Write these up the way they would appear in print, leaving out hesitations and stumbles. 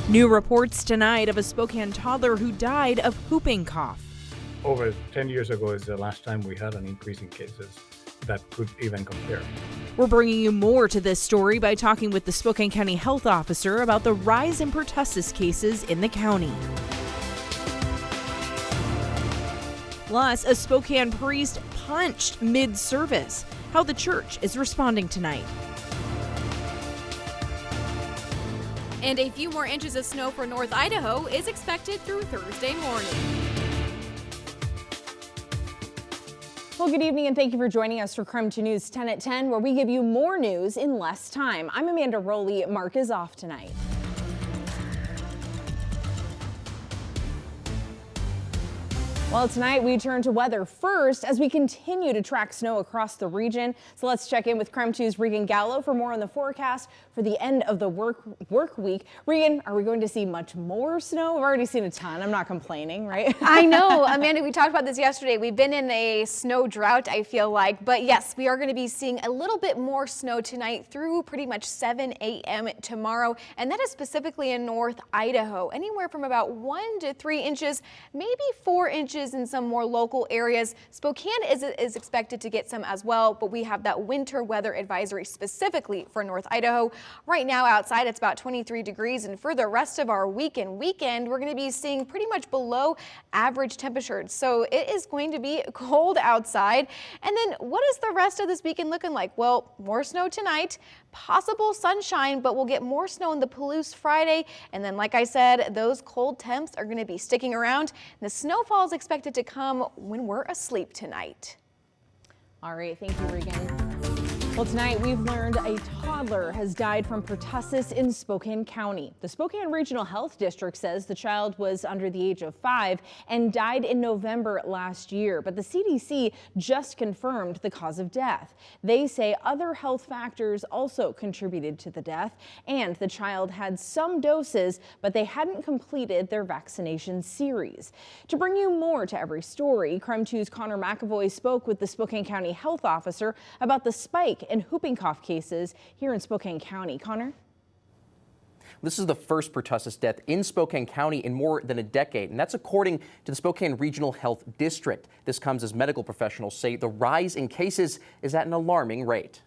New reports tonight of a Spokane toddler who died of whooping cough. Over 10 years ago is the last time we had an increase in cases that could even compare. We're bringing you more to this story by talking with the Spokane County health officer about the rise in pertussis cases in the county. Plus, a Spokane priest punched mid-service. How the church is responding tonight. And a few more inches of snow for North Idaho is expected through Thursday morning. Well, good evening and thank you for joining us for KREM 2 News 10 at 10, where we give you more news in less time. I'm Amanda Rowley. Mark is off tonight. Well, tonight we turn to weather first as we continue to track snow across the region. So let's check in with KREM 2's Regan Gallo for more on the forecast for the end of the work week. Regan, are we going to see much more snow? We've already seen a ton. I'm not complaining, right? I know, Amanda, we talked about this yesterday. We've been in a snow drought, I feel like. But yes, we are going to be seeing a little bit more snow tonight through pretty much 7 a.m. tomorrow. And that is specifically in North Idaho, anywhere from about 1 to 3 inches, maybe 4 inches in some more local areas. Spokane is expected to get some as well, but we have that winter weather advisory specifically for North Idaho. Right now outside it's about 23 degrees, and for the rest of our weekend we're going to be seeing pretty much below average temperatures. So it is going to be cold outside. And then what is the rest of this weekend looking like? Well, more snow tonight, possible sunshine, but we'll get more snow in the Palouse Friday. And then, like I said, those cold temps are going to be sticking around. The snowfall is expected to come when we're asleep tonight. All right, thank you, Regan. Well, tonight we've learned a toddler has died from pertussis in Spokane County. The Spokane Regional Health District says the child was under the age of 5 and died in November last year, but the CDC just confirmed the cause of death. They say other health factors also contributed to the death, and the child had some doses, but they hadn't completed their vaccination series. To bring you more to every story, KREM 2's Connor McAvoy spoke with the Spokane County health officer about the spike in whooping cough cases here in Spokane County. Connor? This is the first pertussis death in Spokane County in more than a decade, and that's according to the Spokane Regional Health District. This comes as medical professionals say the rise in cases is at an alarming rate.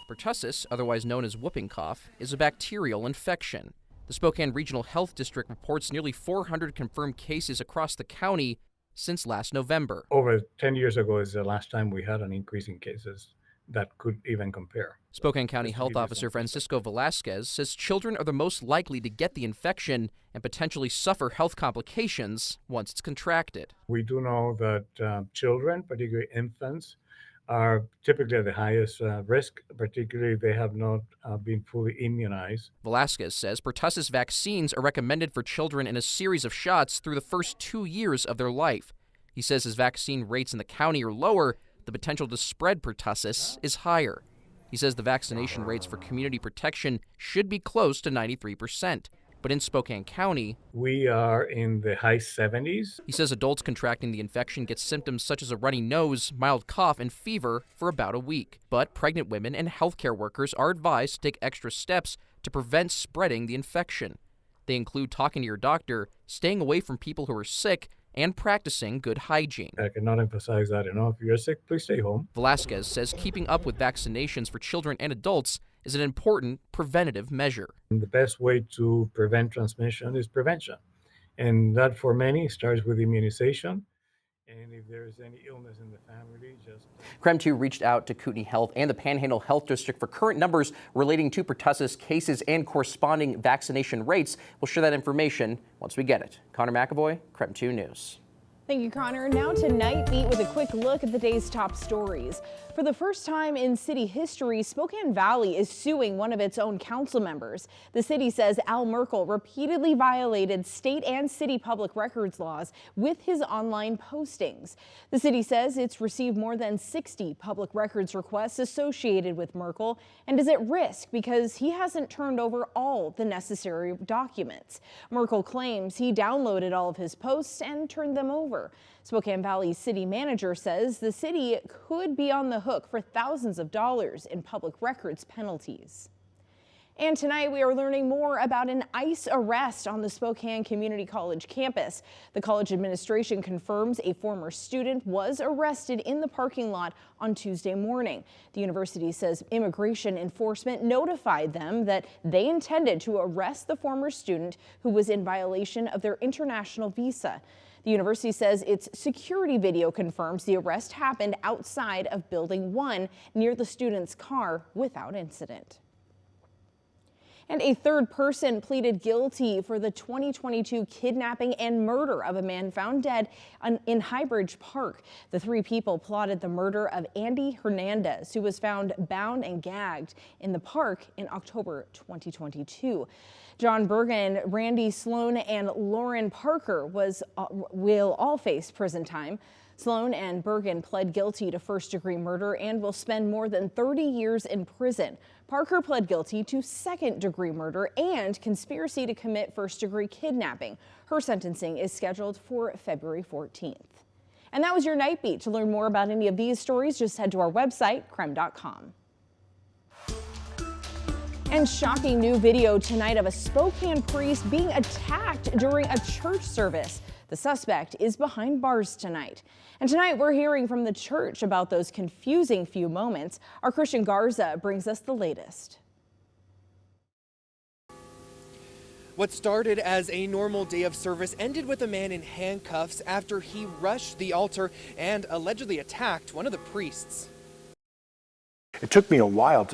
Pertussis, otherwise known as whooping cough, is a bacterial infection. The Spokane Regional Health District reports nearly 400 confirmed cases across the county since last November. Over 10 years ago is the last time we had an increase in cases that could even compare. Spokane County Health Officer Francisco Velasquez says children are the most likely to get the infection and potentially suffer health complications once it's contracted. We do know that children, particularly infants, are typically at the highest risk, particularly if they have not been fully immunized. Velasquez says pertussis vaccines are recommended for children in a series of shots through the first 2 years of their life. He says as vaccine rates in the county are lower, the potential to spread pertussis is higher. He says the vaccination rates for community protection should be close to 93%. But in Spokane County, we are in the high 70s. He says adults contracting the infection get symptoms such as a runny nose, mild cough, and fever for about a week. But pregnant women and healthcare workers are advised to take extra steps to prevent spreading the infection. They include talking to your doctor, staying away from people who are sick, and practicing good hygiene. I cannot emphasize that enough. If you're sick, please stay home. Velasquez says keeping up with vaccinations for children and adults is an important preventative measure. The best way to prevent transmission is prevention. And that for many starts with immunization. And if there's any illness in the family, just... KREM 2 reached out to Kootenai Health and the Panhandle Health District for current numbers relating to pertussis cases and corresponding vaccination rates. We'll share that information once we get it. Connor McAvoy, KREM 2 News. Thank you, Connor. Now to Night Beat with a quick look at the day's top stories. For the first time in city history, Spokane Valley is suing one of its own council members. The city says Al Merkel repeatedly violated state and city public records laws with his online postings. The city says it's received more than 60 public records requests associated with Merkel and is at risk because he hasn't turned over all the necessary documents. Merkel claims he downloaded all of his posts and turned them over. over. Spokane Valley city manager says the city could be on the hook for thousands of dollars in public records penalties. And tonight we are learning more about an ICE arrest on the Spokane Community College campus. The college administration confirms a former student was arrested in the parking lot on Tuesday morning. The university says immigration enforcement notified them that they intended to arrest the former student who was in violation of their international visa. The university says its security video confirms the arrest happened outside of Building 1 near the student's car without incident. And a third person pleaded guilty for the 2022 kidnapping and murder of a man found dead in Highbridge Park. The three people plotted the murder of Andy Hernandez, who was found bound and gagged in the park in October 2022. John Bergen, Randy Sloan, and Lauren Parker will all face prison time. Sloan and Bergen pled guilty to first-degree murder and will spend more than 30 years in prison. Parker pled guilty to second-degree murder and conspiracy to commit first-degree kidnapping. Her sentencing is scheduled for February 14th. And that was your Night Beat. To learn more about any of these stories, just head to our website, KREM.com. And shocking new video tonight of a Spokane priest being attacked during a church service. The suspect is behind bars tonight. And tonight we're hearing from the church about those confusing few moments. Our Christian Garza brings us the latest. What started as a normal day of service ended with a man in handcuffs after he rushed the altar and allegedly attacked one of the priests. It took me a while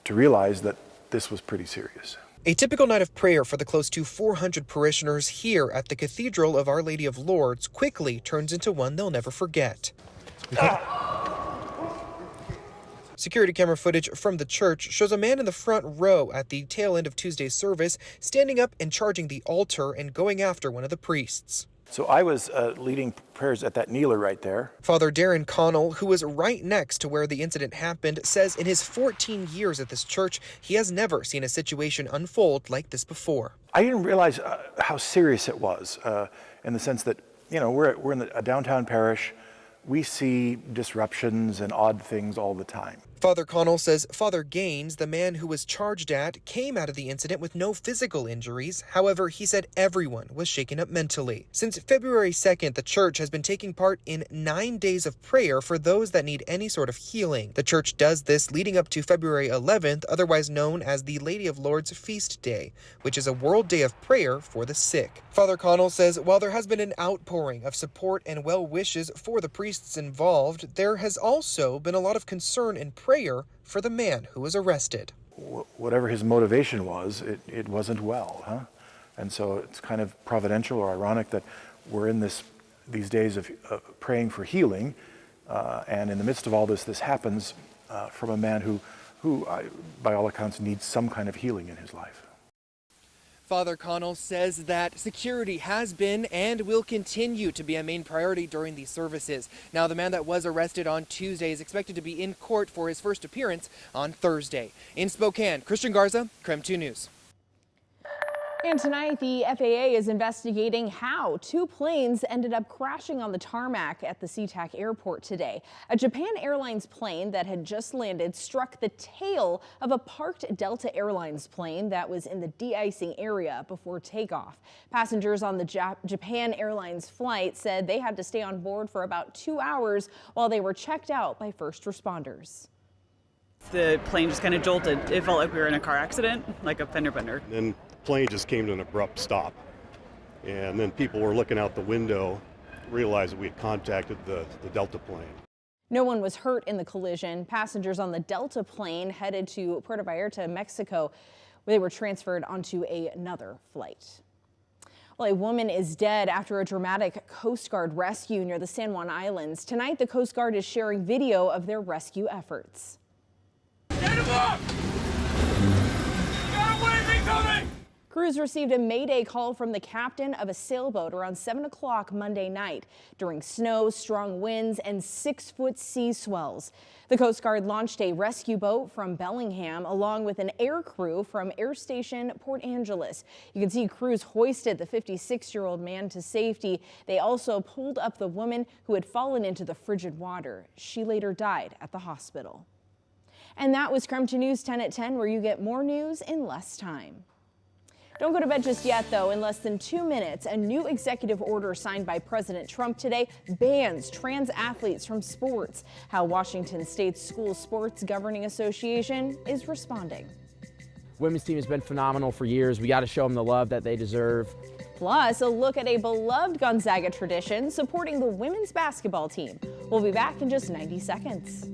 to realize that this was pretty serious. A typical night of prayer for the close to 400 parishioners here at the Cathedral of Our Lady of Lourdes quickly turns into one they'll never forget. Security camera footage from the church shows a man in the front row at the tail end of Tuesday's service standing up and charging the altar and going after one of the priests. So I was leading prayers at that kneeler right there. Father Darren Connell, who was right next to where the incident happened, says in his 14 years at this church, he has never seen a situation unfold like this before. I didn't realize how serious it was in the sense that, we're in a downtown parish. We see disruptions and odd things all the time. Father Connell says Father Gaines, the man who was charged at, came out of the incident with no physical injuries. However, he said everyone was shaken up mentally. Since February 2nd, the church has been taking part in 9 days of prayer for those that need any sort of healing. The church does this leading up to February 11th, otherwise known as the Lady of Lourdes Feast Day, which is a world day of prayer for the sick. Father Connell says while there has been an outpouring of support and well wishes for the priests involved, there has also been a lot of concern and prayer for the man who was arrested. Whatever his motivation was, it wasn't well, huh? And so it's kind of providential or ironic that we're in these days of praying for healing, and in the midst of all this happens from a man who by all accounts, needs some kind of healing in his life. Father Connell says that security has been and will continue to be a main priority during these services. Now, the man that was arrested on Tuesday is expected to be in court for his first appearance on Thursday. In Spokane, Christian Garza, KREM 2 News. And tonight, the FAA is investigating how two planes ended up crashing on the tarmac at the SEATAC airport today. A Japan Airlines plane that had just landed struck the tail of a parked Delta Airlines plane that was in the de-icing area before takeoff. Passengers on the Japan Airlines flight said they had to stay on board for about 2 hours while they were checked out by first responders. The plane just kind of jolted. It felt like we were in a car accident, like a fender bender. Then the plane just came to an abrupt stop. And then people were looking out the window, realized that we had contacted the Delta plane. No one was hurt in the collision. Passengers on the Delta plane headed to Puerto Vallarta, Mexico, where they were transferred onto another flight. Well, a woman is dead after a dramatic Coast Guard rescue near the San Juan Islands. Tonight, the Coast Guard is sharing video of their rescue efforts. Get him up! Got a wave incoming! Crews received a mayday call from the captain of a sailboat around 7 o'clock Monday night during snow, strong winds, and 6-foot sea swells. The Coast Guard launched a rescue boat from Bellingham along with an air crew from Air Station Port Angeles. You can see crews hoisted the 56-year-old man to safety. They also pulled up the woman who had fallen into the frigid water. She later died at the hospital. And that was KREM 2 News 10 at 10, where you get more news in less time. Don't go to bed just yet, though. In less than 2 minutes, a new executive order signed by President Trump today bans trans athletes from sports. How Washington State's School Sports Governing Association is responding. Women's team has been phenomenal for years. We got to show them the love that they deserve. Plus, a look at a beloved Gonzaga tradition supporting the women's basketball team. We'll be back in just 90 seconds.